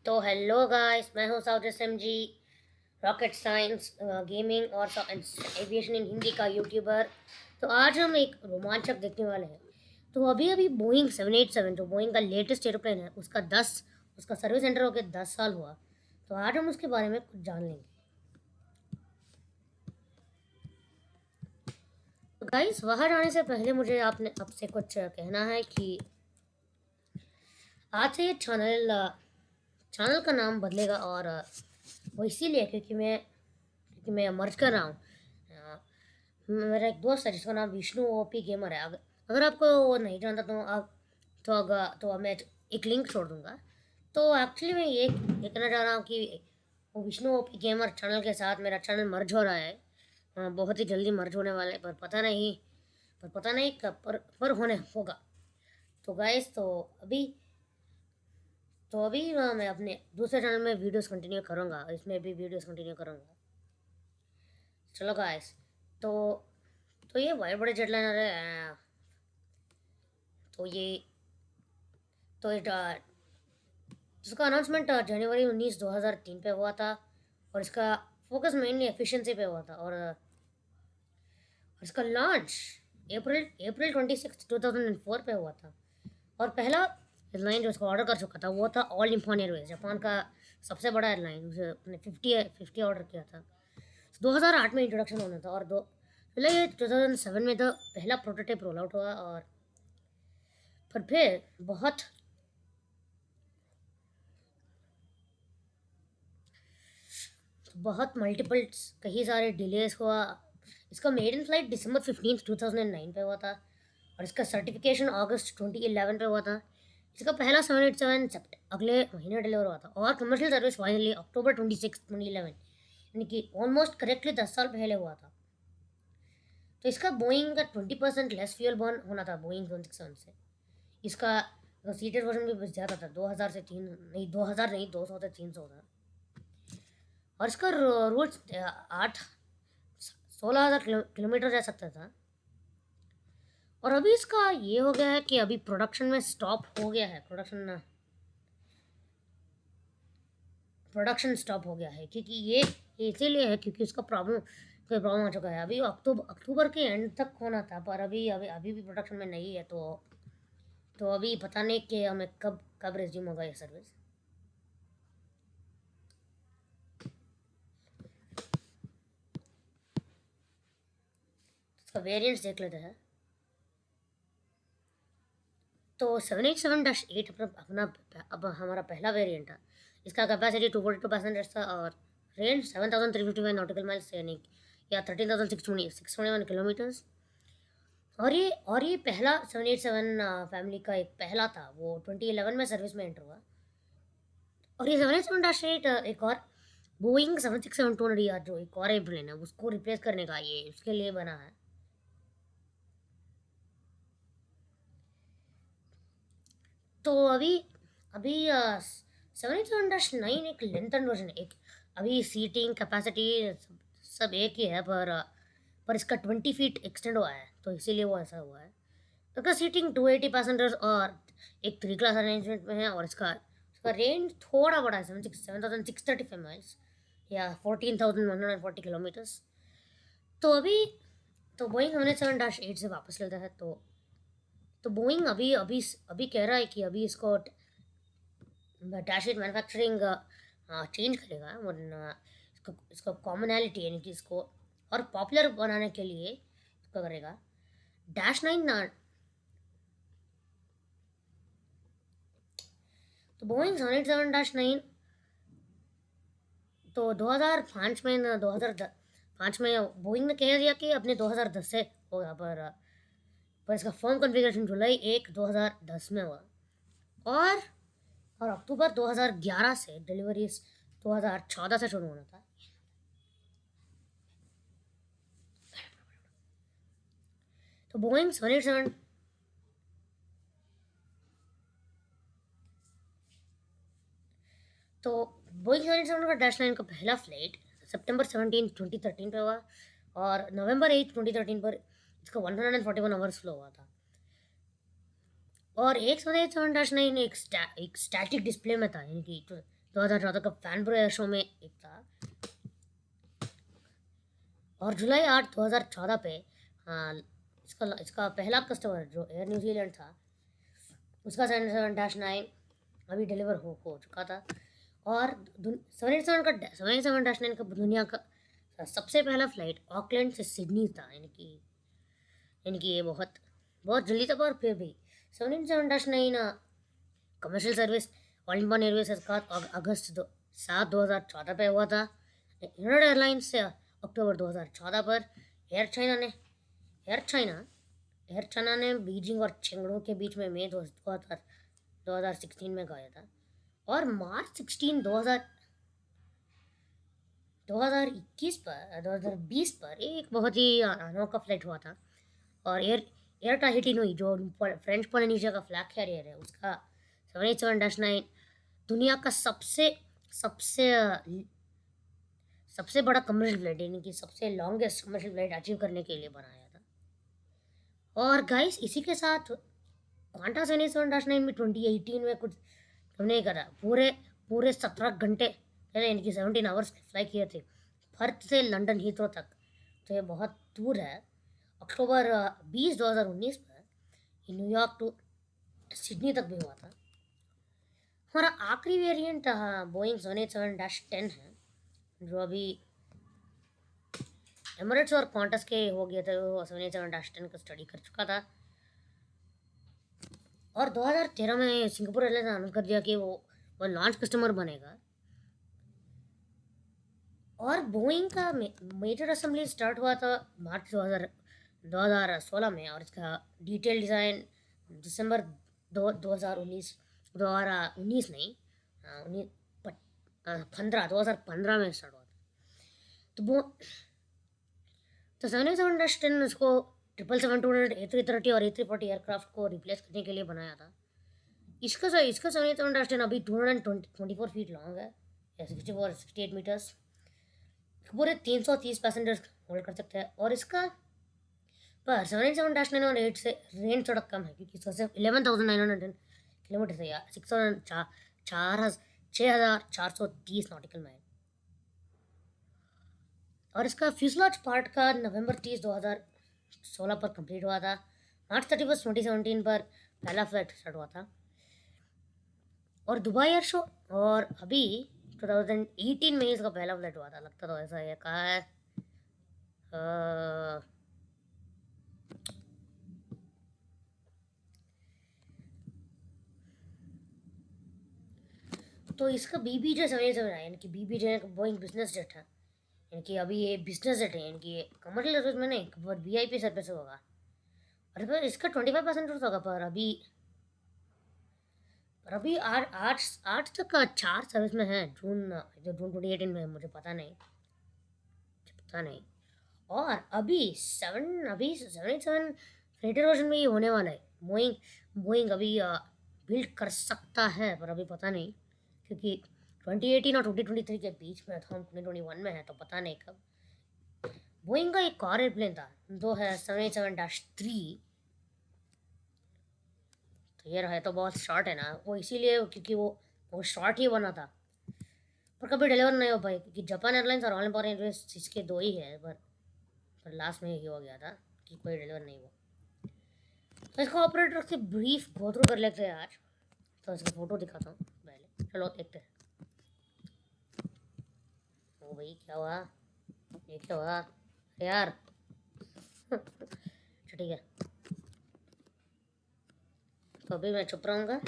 तो hello guys, मैं हूं South S M G, rocket science gaming और एविएशन इन हिंदी का यूट्यूबर। तो आज हम एक रोमांचक देखने वाले हैं। तो अभी अभी बोइंग 787 जो बोइंग का लेटेस्ट एरोप्लेन है उसका सर्विस सेंटर होकर 10 साल हुआ। तो आज हम उसके बारे में कुछ जान लेंगे। तो गाइस, वहाँ जाने से पहले मुझे आपने आपसे कुछ कहना है कि आज से ये चैनल का नाम बदलेगा। और वो इसीलिए क्योंकि मैं मर्ज कर रहा हूँ। मेरा एक दोस्त है जिसका नाम विष्णु ओपी गेमर है। अगर आपको वो नहीं जानता तो मैं एक लिंक छोड़ दूंगा। तो एक्चुअली मैं ये कहना चाह रहा हूँ कि वो विष्णु ओपी गेमर चैनल के साथ मेरा चैनल मर्ज हो रहा है। बहुत ही जल्दी मर्ज होने वाला है, पर पता नहीं कब पर होने होगा। तो गाइस, तो अभी मैं अपने दूसरे चैनल में वीडियोस कंटिन्यू करूँगा, इसमें भी वीडियोस कंटिन्यू करूँगा। चलो गाइस, तो ये बड़े बड़े जेटलाइनर है। तो ये तो ये इसका अनाउंसमेंट जनवरी 19 2003 पे हुआ था। और इसका फोकस मेनली एफिशिएंसी पे हुआ था। और इसका लॉन्च अप्रैल 26 2004 पे हुआ था। और पहला एयरलाइन जो इसको ऑर्डर कर चुका था वो था ऑल निप्पॉन एयरवेज, जापान का सबसे बड़ा एयरलाइन। उसे उसने 50 ऑर्डर किया था। 2008 में इंट्रोडक्शन होना था। और दो पहले ये 2007 में तो पहला प्रोटोटाइप रोल आउट हुआ। और पर फिर बहुत मल्टीपल कई सारे डिलेस हुआ। इसका मेडन फ्लाइट December 15 2009 पे हुआ था। और इसका सर्टिफिकेशन अगस्त 2011 पे हुआ था। इसका पहला 787 अगले महीने डिलीवर हुआ था। और कमर्शियल सर्विस फाइनली October 26 2011, यानी कि ऑलमोस्ट करेक्टली 10 साल पहले हुआ था। तो इसका बोइंग का 20% लेस फ्यूल बर्न होना था बोइंग 767 से। इसका सीटेड वर्जन भी ज़्यादा था, 2000 से 3 नहीं 2000 नहीं 200 से 300 था। और इसका रोज 8 16 हज़ार किलोमीटर जा सकता था। और अभी इसका ये हो गया है कि अभी प्रोडक्शन में स्टॉप हो गया है। प्रोडक्शन स्टॉप हो गया है क्योंकि ये इसीलिए है क्योंकि उसका कोई प्रॉब्लम आ चुका है। अभी अक्टूबर के एंड तक होना था, पर अभी भी प्रोडक्शन में नहीं है। तो अभी पता नहीं कि हमें कब कब रिज्यूम होगा ये सर्विस। इसका वेरिएंट्स देख लेते हैं। तो 787-8 अपना अब हमारा पहला वेरिएंट था। इसका कैपेसिटी 242 पैसेंजर्स था। और रेंज 7355 नॉटिकल माइल्स, यानी या 13,621 किलोमीटर्स। और ये पहला 787 फैमिली का एक पहला था, वो 2011 में सर्विस में एंटर हुआ। और ये 787-8 एक और बोइंग 767-200 जो एक और एयरप्लेन है उसको रिप्लेस करने का ये उसके लिए बना है। तो अभी अभी 787-9 एक लेंथन वर्जन है। एक अभी सीटिंग कैपेसिटी सब एक ही है, पर इसका 20 फीट एक्सटेंड हुआ है, तो इसीलिए वो ऐसा हुआ है। तो इसका सीटिंग 280 पैसेंजर्स और एक 3 क्लास अरेंजमेंट में है। और इसका रेंज थोड़ा बड़ा है, 7,635 माइल्स या 14,140 किलोमीटर्स। तो अभी तो बोइंग हमने 7-8 से वापस लेता है। तो बोइंग अभी अभी अभी कह रहा है कि अभी इसको डैश एट मैन्युफैक्चरिंग चेंज करेगा, वरना इसको कॉमनैलिटी यानी कि इसको और पॉपुलर बनाने के लिए इसको करेगा। -9 ना। तो बोइंग 787-9 तो 2005 में ना 2005 में बोइंग ने कह दिया कि अपने 2010 से होगा, पर इसका फर्म कॉन्फ़िगरेशन जुलाई 1 2010 में हुआ। और अक्टूबर 2011 से डिलीवरीज 2014 से शुरू होना था। तो बोइंग 787 तो बोइंग 787 का -9 का पहला फ्लाइट September 17 2013 पे हुआ। और November 8 2013 पर इसका 141 आवर्स फ्लो हुआ था। और एक 787-9 एक स्टैटिक डिस्प्ले में था, यानी कि 2014 का फैनबरो एयर शो में एक था। और जुलाई 8 2014 पे इसका इसका पहला कस्टमर जो एयर न्यूजीलैंड था, उसका 787-9 अभी डिलीवर हो चुका था। और 787-9 का दुनिया का सबसे पहला फ्लाइट ऑकलैंड से सिडनी था। यानी कि ये बहुत बहुत जल्दी था, पर फिर भी 787-9 commercial service all Indian Airways के साथ अगस्त 7 2014 पे हुआ था। यूनाइटेड एयरलाइंस से अक्टूबर 2014 पर एयर चाइना ने एयर चाइना एयर चाइना ने बीजिंग और चेंगडू के बीच में मई 2016 में गया था। और मार्च 16 2021 पर 2020 पर एक बहुत ही अनोखा फ्लाइट हुआ था। और एयर टाहिटी नोई जो फ्रेंच पोलिनेशिया का फ्लैग कैरियर है, उसका 787-9 दुनिया का सबसे सबसे सबसे बड़ा कमर्शियल फ्लाइट, यानी कि सबसे लॉन्गेस्ट कमर्शियल फ्लाइट अचीव करने के लिए बनाया था। और गाइस, इसी के साथ क्वांटा 787-9 में 2018 में कुछ हमने करा, पूरे पूरे 17 घंटे यानी कि 17 आवर्स फ्लाई किए थे पर्थ से लंदन हीथ्रो तक। तो ये बहुत दूर है। अक्टूबर 20 2019 पर न्यूयॉर्क टू सिडनी तक भी हुआ था। हमारा आखिरी वेरिएंट बोइंग 787-10 है, जो अभी एमिरेट्स और क्वांटस के हो गया था। वो 787-10 का स्टडी कर चुका था। और 2013 में सिंगापुर एयरलाइंस ने अनाउंस कर दिया कि वो लॉन्च कस्टमर बनेगा। और बोइंग का मेजर असेंबली स्टार्ट हुआ था मार्च 2016 में, और इसका डिटेल डिज़ाइन दिसंबर 2019 2019 नहीं 2015 में स्टार्ट हुआ था। तो 787-10 उसको 777-200 A330 और A340 एयरक्राफ्ट को रिप्लेस करने के लिए बनाया था। इसका 787-10 अभी 224 फीट लॉन्ग है या 68 मीटर्स, पूरे 330 पैसेंजर्स होल्ड कर सकते हैं। और इसका पर 787-9 और 8 से रेंज थोड़ा कम है, क्योंकि इसका सिर्फ 11,910 किलोमीटर है या 6,430 नॉटिकल माइल। और इसका फ्यूजलाज पार्ट का नवंबर 30 2016 पर कंप्लीट हुआ था। मार्च 31 2017 पर पहला फ्लाइट स्टार्ट हुआ था। और दुबई एयर शो और अभी 2018 में इसका पहला फ्लाइट हुआ था। लगता तो ऐसा है, कहा है तो इसका BBJ 787 है, यानी कि BBJ बोइंग बिजनेस जेट है। यानी कि अभी ये बिजनेस जेट है, यानी कि ये कमर्शियल सर्विस में नहीं, पर VIP सर्विस होगा। और फिर इसका 25% होगा। पर अभी आठ आठ तक का 4 सर्विस में है। जून 2018 में, मुझे पता नहीं। और अभी 787 फ्रेटर वर्जन में ये होने वाला है। बोइंग अभी बिल्ड कर सकता है, पर अभी पता नहीं, क्योंकि 2018 और 2023 के बीच में था, हम 2021 में है, तो पता नहीं कब। बोइंग का एक और एयरप्लेन था, जो है 787-3। तो ये रहा, तो बहुत शॉर्ट है ना वो, इसीलिए क्योंकि वो शॉर्ट ही बना था, पर कभी डिलीवर नहीं हो पाई, क्योंकि जापान एयरलाइंस और ऑल इंडियन एयरवेज इसके 2 ही है। पर लास्ट में ही हो गया था कि कोई डिलीवर नहीं हुआ। तो इसका ऑपरेटर से ब्रीफ गो थ्रू कर लेते हैं आज। तो इसका फोटो दिखाता हूँ पहले, चलो देखते हैं। ओ भाई, क्या हुआ? ये क्या हुआ यार? ठीक है, तो अभी मैं चुप रहूँगा।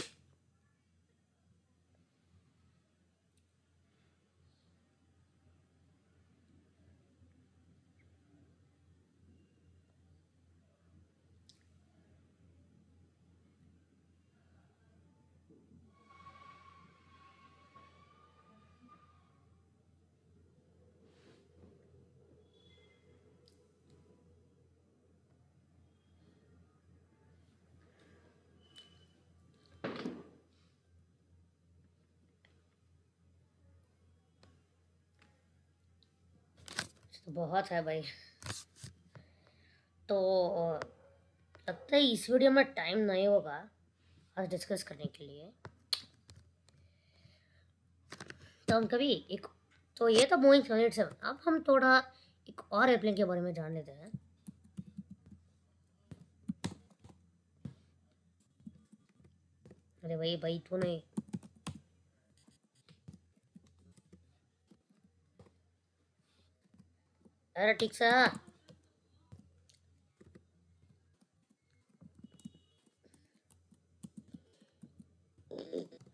तो बहुत है भाई। तो लगता है इस वीडियो में टाइम नहीं होगा आज डिस्कस करने के लिए। तो हम कभी एक, तो ये तो बोइंग 787। अब हम थोड़ा एक और एयरप्लेन के बारे में जान लेते हैं। अरे भाई भाई तूने, अरे ठीक सा,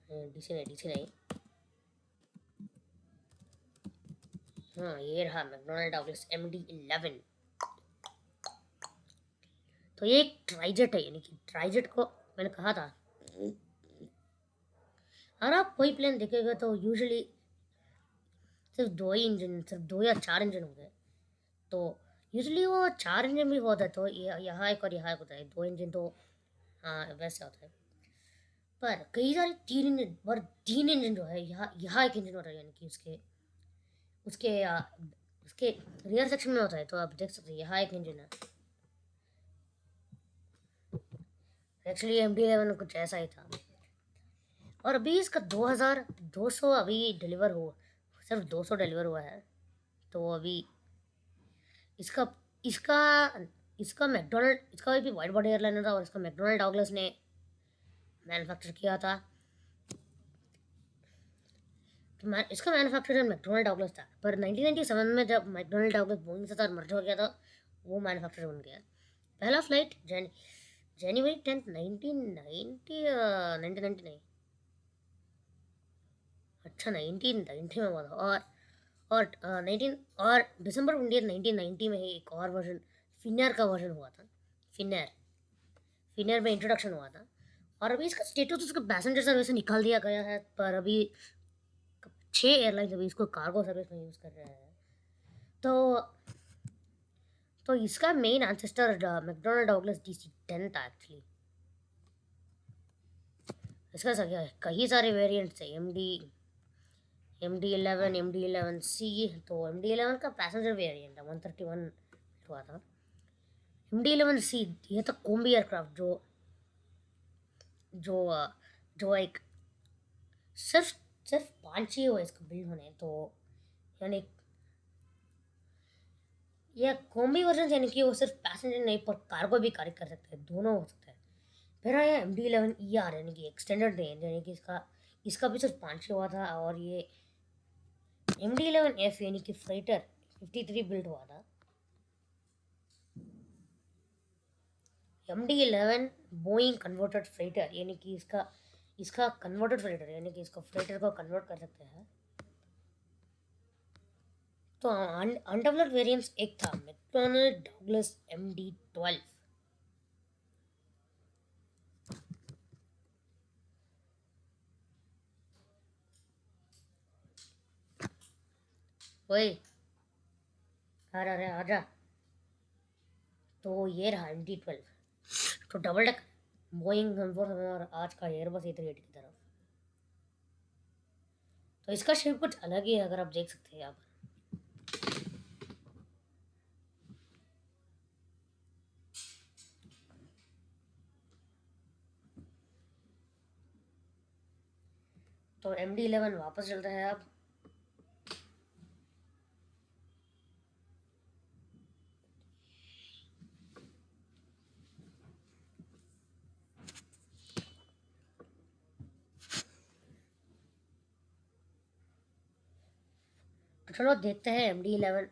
डीसी नहीं। हाँ ये रहा मैकडोनल्ड डॉगलस MD-11। तो ये एक ट्राइजेट है, यानी कि ट्राइजेट को मैंने कहा था। और आप कोई प्लेन देखेगा तो यूजुअली सिर्फ दो ही इंजन, सिर्फ दो या चार इंजन होंगे। तो यूजुअली वो चार इंजन भी होता है, तो यहाँ एक और यहाँ एक होता है, दो इंजन तो हाँ वैसे होता है। पर कई सारे तीन इंजन, और तीन इंजन जो है यहाँ एक इंजन होता है, यानी कि उसके उसके उसके रियर सेक्शन में होता है। तो आप देख सकते हैं यहाँ एक इंजन है। एक्चुअली MD-11 कुछ ऐसा ही था। और अभी इसका 2200 अभी डिलीवर हुआ, सिर्फ 200 डिलीवर हुआ है। तो अभी इसका इसका इसका मैकडोनल्ड, इसका भी वाइड बॉडी एयरलाइनर था और इसका मैकडोनल्ड डॉगलस ने मैन्युफैक्चर किया था। तो इसका मैन्युफैक्चरर मैकडोनल्ड डॉगलस था, पर 1997 में जब मैकडोनल्ड डॉगलस बोइंग के साथ मर्ज हो गया था, वो मैन्युफैक्चरर बन गया। पहला फ्लाइट जनवरी 10 1990, 1990 नहीं, अच्छा 1990 में हुआ था। और 19 और दिसंबर 1990 में ही एक और वर्जन, फिनर का वर्जन हुआ था। फिनर फिनर में इंट्रोडक्शन हुआ था। और अभी इसका स्टेटस उसका पैसेंजर सर्विस से निकाल दिया गया है, पर अभी 6 एयरलाइंस अभी इसको कार्गो सर्विस में यूज़ कर रहे हैं। तो इसका main ancestor McDonald Douglas DC-10 था एक्चुअली। इसका कई सारे वेरिएंट्स है, MD-11, MD-11C। तो MD-11 का पैसेंजर वेरिएंट है, 131 हुआ था। MD-11C ये तो कॉम्बी एयरक्राफ्ट जो जो जो एक सिर्फ सिर्फ 5 ही हुए इसको बिल्ड होने। तो यानी यह कॉम्बी वर्जन, यानी कि वो सिर्फ पैसेंजर नहीं पर कार्गो भी कैरी कर सकते हैं, दोनों हो सकता है। फिर आया MD-11ER, यानी कि एक्सटेंडेड रेंज, यानी कि इसका भी सिर्फ 5 ही हुआ था। और ये MD-11F यानी कि फ्रेटर 53 बिल्ड हुआ था। MD-11 बोइंग कन्वर्टेड फ्रेटर, यानी कि इसका कन्वर्टेड फ्रेटर, यानी कि इसको फ्रेटर को कन्वर्ट कर सकते हैं। तो अनडेवलप्ड वेरिएंट्स एक था मैकडोनल्ड डॉगलस MD-12। वही आ रहा है, आजा। तो ये रहा MD-12, तो डबल डेक बोइंग और आज का एयरबस A380 की तरफ। तो इसका शेप कुछ अलग ही है, अगर आप देख सकते हैं यहाँ पर। तो MD-11 वापस चलता है अब। तो चलो देखते हैं MD-11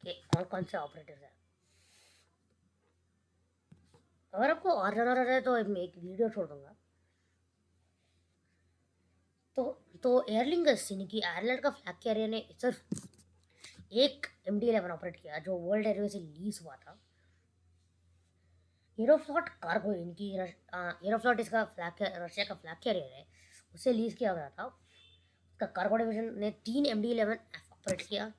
के कौन कौन से ऑपरेटर्स हैं। अगर आपको और जानना रहता है तो मैं एक वीडियो छोड़ दूंगा। तो एयरलिंगस यानी कि आयरलैंड का फ्लैग कैरियर ने सिर्फ एक MD-11 ऑपरेट किया, जो वर्ल्ड एयरवेज से लीज हुआ था। एरोफ्लॉट कार्गो, यानी कि एरोफ्लॉट इसका फ्लैग, रशिया का फ्लैग कैरियर है, उसे लीज किया गया था। उसका कार्गो डिवीजन ने 3 MD-11F ऑपरेट किया।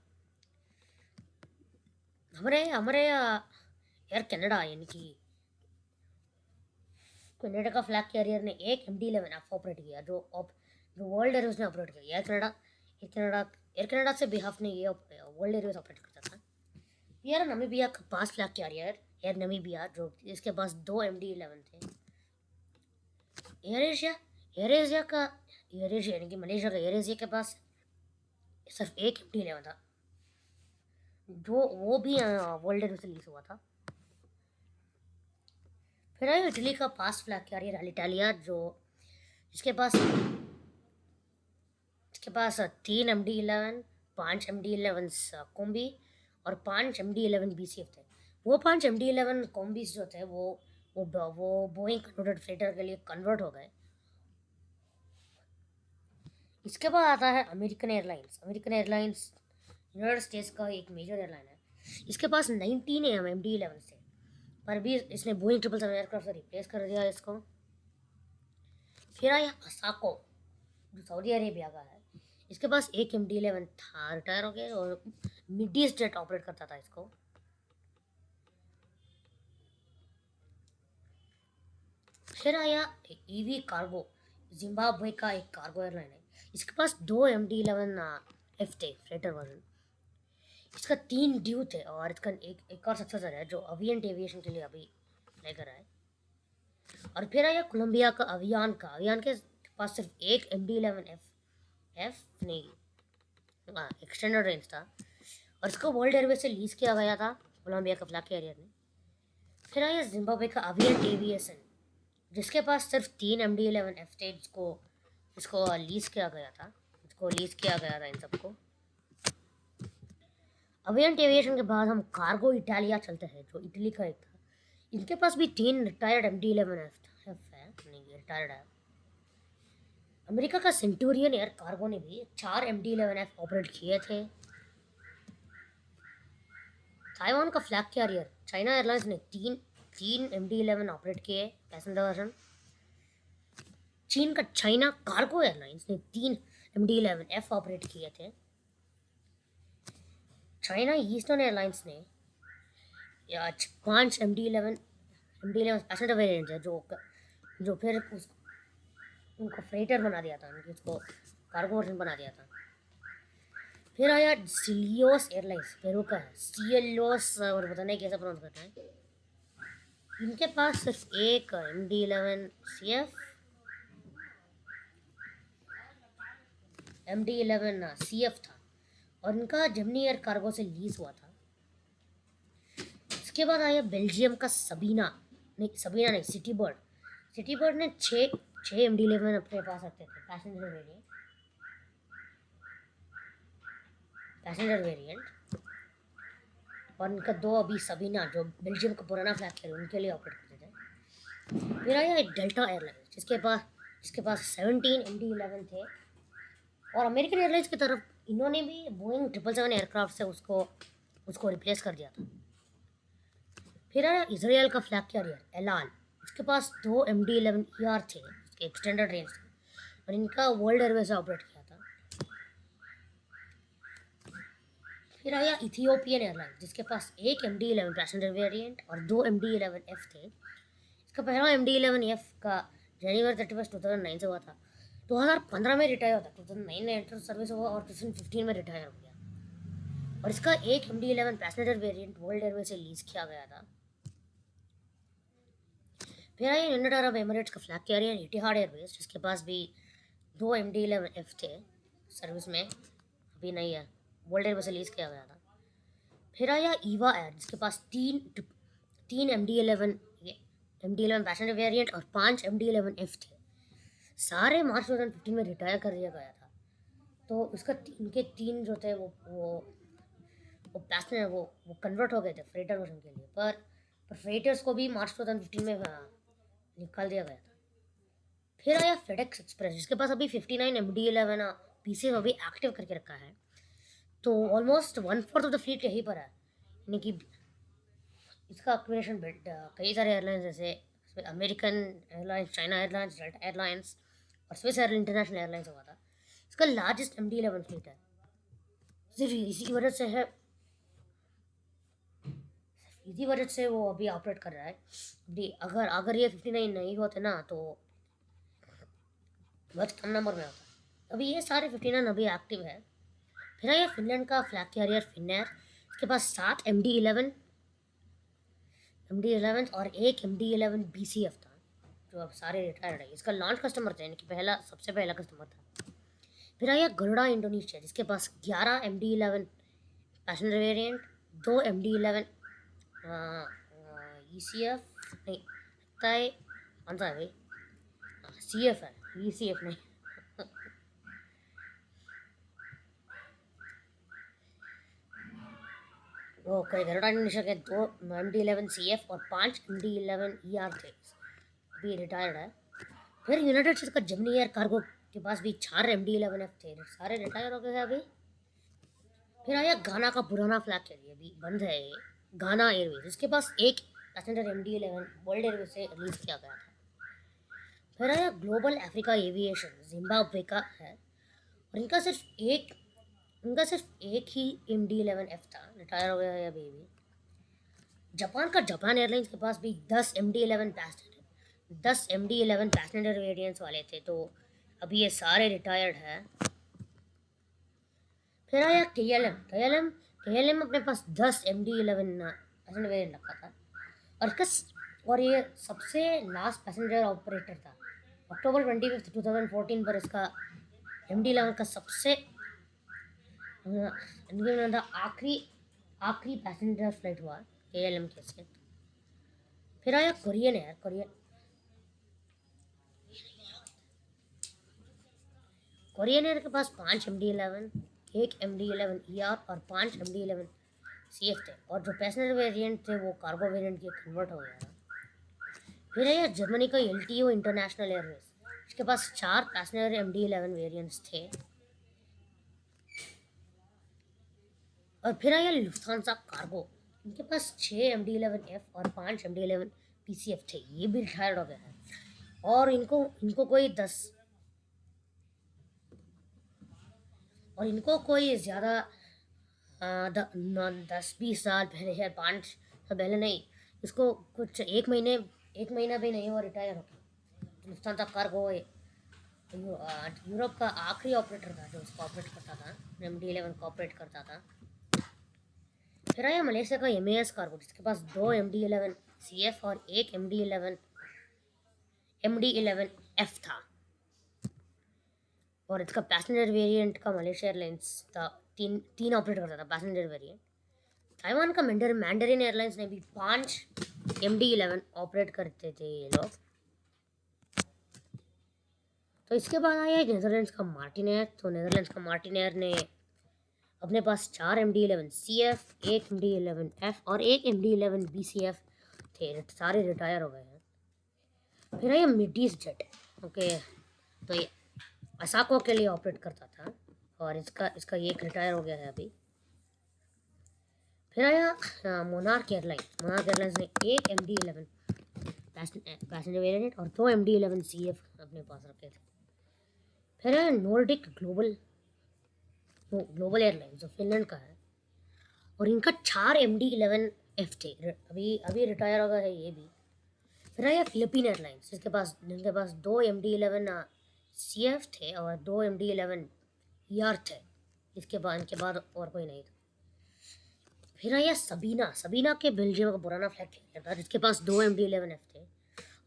हमारे हमारे एयर कनाडा, यानी कि कनाडा का फ्लैग कैरियर ने एक MD-11F ऑपरेट किया, जो वर्ल्ड एयरवेज ने ऑपरेट किया। एयर कनाडा से बिहाफ ने ये वर्ल्ड एयरवेज ऑपरेट करता था। एयर नमीबिया का पास फ्लैग कैरियर एयर नमीबिया, जो इसके पास 2 MD-11 थे। एयर एशिया यानी कि मलेशिया का एयर एशिया के पास सिर्फ एक MD-11 था, जो वो भी वर्ल्ड एयर से रिलीज हुआ था। फिर आया इटली का पास फ्लैग कैरियर अलिटालिया, जो इसके पास 3 MD-11, 5 MD-11 कॉम्बी और 5 MD-11 BCF थे। वो 5 MD-11 कॉम्बीज जो थे वो बोइंग कन्वर्टेड फ्रेटर के लिए कन्वर्ट हो गए। इसके बाद आता है American airlines. American airlines United states का एक मेजर एयरलाइन है। इसके पास 19 MD-11 थे, पर भी इसने बोइंग 777 एयरक्राफ्ट से रिप्लेस कर दिया इसको। फिर आया असाको, जो सऊदी अरेबिया का है। इसके पास एक MD-11 था, रिटायर हो गया, और मिडीज जेट ऑपरेट करता था इसको। फिर आया ईवी कार्गो, जिम्बाब्वे का एक कार्गो एयरलाइन है। इसके पास 2 MD-11 F थे, फ्रेटर वर्जन। इसका 3 ड्यू थे, और इसका एक और सक्सेसर है जो अवियंट एविएशन के लिए अभी लेकर आए। और फिर आया कोलंबिया का अवियान के पास सिर्फ एक MD-11 एफ नहीं, एक्सटेंडेड रेंज था, और इसको वर्ल्ड एयरवेज से लीज किया गया था कोलंबिया का फ्लैग कैरियर ने। फिर आया जिम्बाब्वे का अवियंट एविएशन, जिसके पास सिर्फ 3 MD-11 F थे, जिसको लीज किया गया था इन सबको। अवियंट एविएशन के बाद हम कार्गो इटालिया चलते हैं, जो इटली का एक था। इनके पास भी 3 रिटायर्ड MD-11 F है, नहीं रिटायर्ड है। अमेरिका का सेंटूरियन एयर कार्गो ने भी 4 MD-11 F ऑपरेट किए थे। ताइवान का फ्लैग कैरियर चाइना एयरलाइंस ने तीन MD-11 ऑपरेट किए, पैसेंजर वर्जन। चीन का चाइना कार्गो एयरलाइंस ने 3 MD-11 F ऑपरेट किए थे। चाइना ईस्टर्न एयरलाइंस ने 5 MD-11 पैसेंजर वेरिएंट है, जो फिर उनको फ्रेटर बना दिया था, उसको कार्गो वर्जन बना दिया था। फिर आया सिलियोस एयरलाइंस, पेरू का है, सिलियोस, और पता नहीं कैसे प्रोनाउंस करते हैं। इनके पास सिर्फ एक MD-11 CF था, और इनका जेमिनी एयर कार्गो से लीज हुआ था। इसके बाद आया बेल्जियम का सबीना नहीं, सिटी बर्ड ने 6 MD-11 अपने पास रखते थे, पैसेंजर वेरिएंट। और इनका 2 अभी सबीना, जो बेल्जियम का पुराना फ्लैग कैरियर, उनके लिए ऑपरेट करते थे। फिर आया एक डेल्टा एयरलाइंस, जिसके पास 17 MD-11 थे। और अमेरिकन एयरलाइंस की तरफ इन्होंने भी बोइंग 777 एयरक्राफ्ट से उसको रिप्लेस कर दिया था। फिर आया इसराइल का फ्लैग कैरियर एल आल। इसके पास 2 MD-11 ER थे, इसके एक्सटेंडेड रेंज थे, और इनका वर्ल्ड एयरवेज से ऑपरेट किया था। फिर आया इथियोपियन एयरलाइन, जिसके पास एक MD-11 पैसेंजर वेरिएंट और 2 MD-11 F थे। इसका पहला MD-11 F का जनवरी 31, 2009 से हुआ था। 2015 में रिटायर होता, 2009 में एंटर सर्विस हुआ, और 2015 में रिटायर हो गया। और इसका एक MD-11 passenger variant world Airways से लीज किया गया था। फिर आया यूनाइटेड अरब एमिरेट्स का फ्लैग कैरियर इतिहाद एयरवेज, जिसके पास भी 2 MD-11 F थे, सर्विस में अभी नहीं है, वर्ल्ड एयरवेज से लीज किया गया था। फिर आया ईवा एयर, जिसके पास तीन MD-11 पैसेंजर वेरिएंट और 5 MD-11 F थे। सारे मार्च 2015 में रिटायर कर दिया गया था। तो इनके 3 जो थे वो पैसेंजर वो कन्वर्ट हो गए थे फ्रेटर वर्जन के लिए, पर फ्रेटर्स को भी मार्च 2015 में निकाल दिया गया था। फिर आया फेडेक्स एक्सप्रेस, जिसके पास अभी 59 MD-11 पीसेस अभी एक्टिव करके रखा है। तो ऑलमोस्ट 1/4 ऑफ द फ्लीट यहीं पर है, यानी कि इसका एक्विजिशन कई सारे एयरलाइंस जैसे American airlines, China airlines, delta airlines और स्विस एयर इंटरनेशनल एयरलाइंस हुआ था। इसका लार्जेस्ट MD-11 फ्लीट है। इसी वजह से वो अभी ऑपरेट कर रहा है। अभी अगर ये 59 नहीं होते ना, तो बहुत कम नंबर में होता। अभी ये सारे 59 अभी एक्टिव है। फिर ये फिनलैंड का फ्लैग कैरियर फिनएयर, इसके पास 7 MD-11 और एक MD-11 BCF था, जो अब सारे रिटायर्ड है। इसका लॉन्च कस्टमर था, यानी कि सबसे पहला कस्टमर था। फिर आया गरुड़ा इंडोनेशिया जिसके पास 11 MD-11 passenger variant, 2 MD-11 ECF नहीं लगता है, कौन सा है भाई, CF है, ECF नहीं। वो कोई गरुड़ा इंडोनेशिया के 2 MD-11 CF और 5 MD-11 ER थे, अभी रिटायर्ड है। फिर यूनाइटेड स्टेट्स का जेमिनी एयर कार्गो के पास भी 4 MD-11F थे, सारे रिटायर हो गए हैं अभी। फिर आया गाना का पुराना फ्लैग कैरियर, अभी बंद है ये, गाना एयरवेज, इसके पास एक पैसेंजर MD-11 वर्ल्ड एयरवेज से रिलीज किया गया था। फिर आया ग्लोबल अफ्रीका एविएशन, जिम्बाब्वे का है, और इनका सिर्फ एक ही MD-11F था, रिटायर हो गया है अभी भी। जापान का जापान एयरलाइंस के पास भी 10 MD-11 पैसेंजर वेरिएंट्स वाले थे, तो अभी ये सारे रिटायर्ड है। फिर आया KLM अपने पास 10 MD-11 पैसेंजर वेरिएंट रखा था, और ये सबसे लास्ट पैसेंजर ऑपरेटर था। अक्टूबर 25, 2014 पर इसका MD-11 का सबसे आखिरी पैसेंजर फ्लाइट हुआ KLM के से। फिर आया कोरियन एयर के पास 5 MD-11, 1 MD-11 ER और 5 MD-11 CF थे, और जो पैसेंजर वेरिएंट थे वो कार्गो वेरिएंट के कन्वर्ट हो गया। फिर है जर्मनी का LTO इंटरनेशनल एयरवेज, इसके पास 4 पैसेंजर MD-11 वेरिएंट्स थे। और फिर आया लुफ्थांसा कार्गो, इनके पास 6 MD-11F और 5 MD-11 PCF थे, ये भी रिटायर्ड हो गए हैं। और इनको कोई ज़्यादा 10-20 साल पहले या 5 साल पहले नहीं, इसको कुछ एक महीना भी नहीं हुआ रिटायर हो। लुफ्थांसा कार्गो यूरोप का आखिरी ऑपरेटर था जो उसको ऑपरेट करता था, MD-11 को ऑपरेट करता था। फिर आया मलेशिया का MAS कार्गो, जिसके पास 2 MD-11 CF और 1 MD-11F था, और इसका पैसेंजर वेरिएंट का मलेशिया एयरलाइंस था, तीन ऑपरेट करता था पैसेंजर वेरिएंट। ताइवान का मैंडरिन एयरलाइंस ने भी 5 MD-11 ऑपरेट करते थे ये लोग। तो इसके बाद आया नेदरलैंड्स का मार्टिन तो नेदरलैंड्स का मार्टिन ने अपने पास 4 MD-11 CF, 1 MD-11F और 1 MD-11 BCF थे, सारे रिटायर हो गए हैं। फिर आया मिडीज जेट, ओके, तो ये असाको के लिए ऑपरेट करता था, और इसका ये रिटायर हो गया है अभी। फिर आया मोनार्क एयरलाइंस ने 1 MD-11 पैसेंजर वेरिएंट और 2 MD-11 CF अपने पास रखे थे। फिर आया नॉर्डिक ग्लोबल एयरलाइंस जो फिनलैंड का है, और इनका 4 MD-11F थे, अभी रिटायर हो गया है ये भी। फिर आया फिलीपीन एयरलाइंस जिनके पास 2 MD-11 CF थे और 2 MD-11 ER थे, इनके बाद और कोई नहीं था। फिर आया सबीना के बेल्जियम का पुराना फ्लैग कैरियर था, जिसके पास 2 MD-11F थे,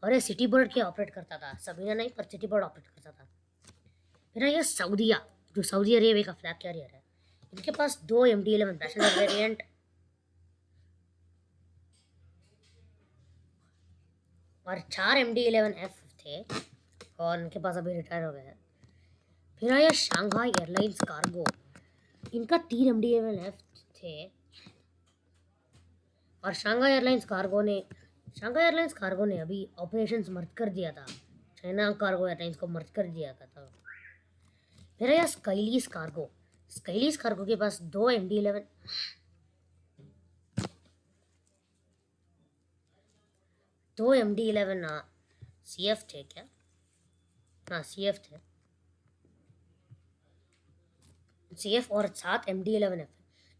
और ये सिटी बर्ड के ऑपरेट करता था, सबीना नहीं पर सिटी बर्ड ऑपरेट करता था। फिर आया सऊदीया, जो सऊदी अरेबिया का फ्लैग कैरियर है, इनके पास 2 MD-11 पैसेंजर वेरिएंट और 4 MD-11F थे, और इनके पास अभी रिटायर हो गए हैं। फिर आया शंघाई एयरलाइंस कार्गो, इनका 3 MD-11F थे, और शंघाई एयरलाइंस कार्गो ने अभी ऑपरेशंस मर्ज कर दिया था, चाइना कार्गो एयरलाइंस को मर्ज कर दिया था। फिर आया स्काइलीज कार्गो के पास 2 MD-11 CF थे क्या, हाँ CF थे, CF और 7 MD-11F।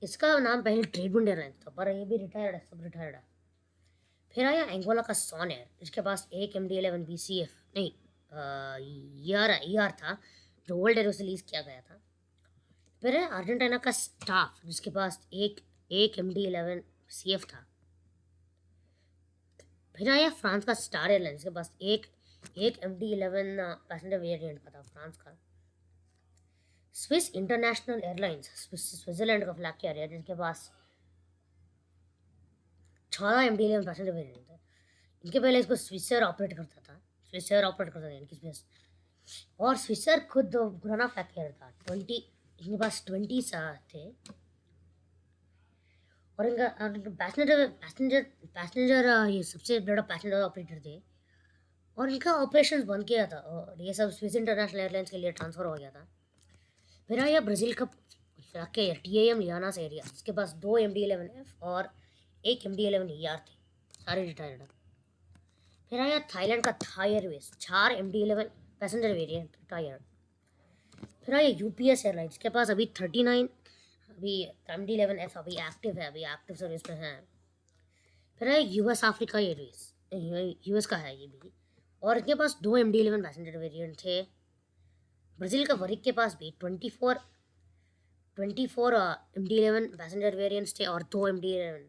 इसका नाम पहले ट्रेडविंड एयरलाइंस था, पर ये भी सब रिटायर्ड है। फिर आया एंगोला का सॉन एयर, इसके पास 1 MD-11 BCF नहीं ER था, जो वर्ल्ड एयर से रिलीज किया गया था। फिर है अर्जेंटीना का स्टाफ, जिसके पास एक MD-11 CF था। फिर आया फ्रांस का स्टार एयरलाइंस, के पास एक MD-11 पैसेंजर वेरिएंट का था फ्रांस का। स्विस इंटरनेशनल एयरलाइंस, स्विट्जरलैंड का फ्लैग कैरियर, जिनके पास 16 MD-11 पैसेंजर वेरिएंट है। इनके पहले इसको स्विसर ऑपरेट करता था, इनकी स्पेस। और स्विसर खुद पुराना फ्लैग कैरियर था, 20, इनके पास 20 थे। और इनका पैसेंजर ये सबसे बड़ा पैसेंजर ऑपरेटर थे। और इनका ऑपरेशन बंद किया था और ये सब स्विस इंटरनेशनल एयरलाइंस के लिए ट्रांसफ़र हो गया था। फिर आया ब्राज़ील का flag career TAM lianas area, जिसके पास 2 MD-11F और 1 MD-11ER थे, सारे रिटायर्ड हैं। फिर आया थाईलैंड का Thai Airways, 4 MD-11 passenger variant retired. फिर आया UPS एयरलाइंस, इसके पास अभी 39 अभी MD-11F अभी एक्टिव है, अभी एक्टिव सर्विस में है। फिर आया US अफ्रीका एयरवेज, US का है ये भी, और इनके पास 2 MD-11 पैसेंजर वेरिएंट थे। ब्राज़ील का वरिक के पास भी 24 MD-11 पैसेंजर वेरिएंट्स थे और 2 MD-11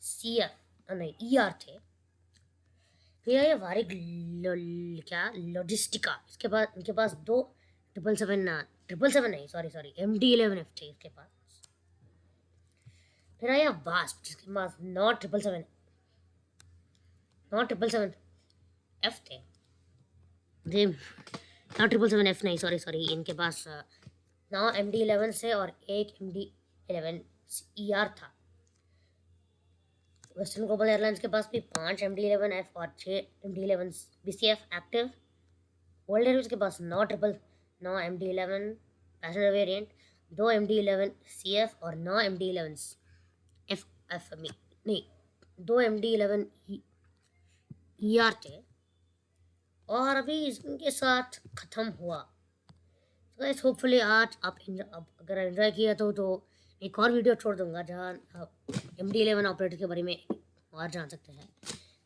CF नहीं ER थे। फिर आया वारिक लॉजिस्टिका, इसके पास इनके पास 2 777 नहीं सॉरी MD-11F थे इसके पास। फिर आया वास्प, जिसके पास 9 777F थे। 777F नहीं सॉरी इनके पास 9 MD-11 से और 1 MD-11ER था। वेस्टर्न ग्लोबल एयरलाइंस के पास भी 5 MD-11F और 6 MD-11 BCF active. World Airways के पास 9 MD-11 passenger variant, 2 MD-11 CF और 9 MD-11 FF नहीं 2 MD-11 ER थे। और अभी इनके साथ ख़त्म हुआ। तो गाइस होपफुली आज आप अगर एंजॉय किया तो एक और वीडियो छोड़ दूंगा जहाँ आप MD-11 ऑपरेटर के बारे में और जान सकते हैं।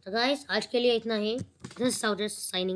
तो गाइस आज के लिए इतना ही। This is sound signing.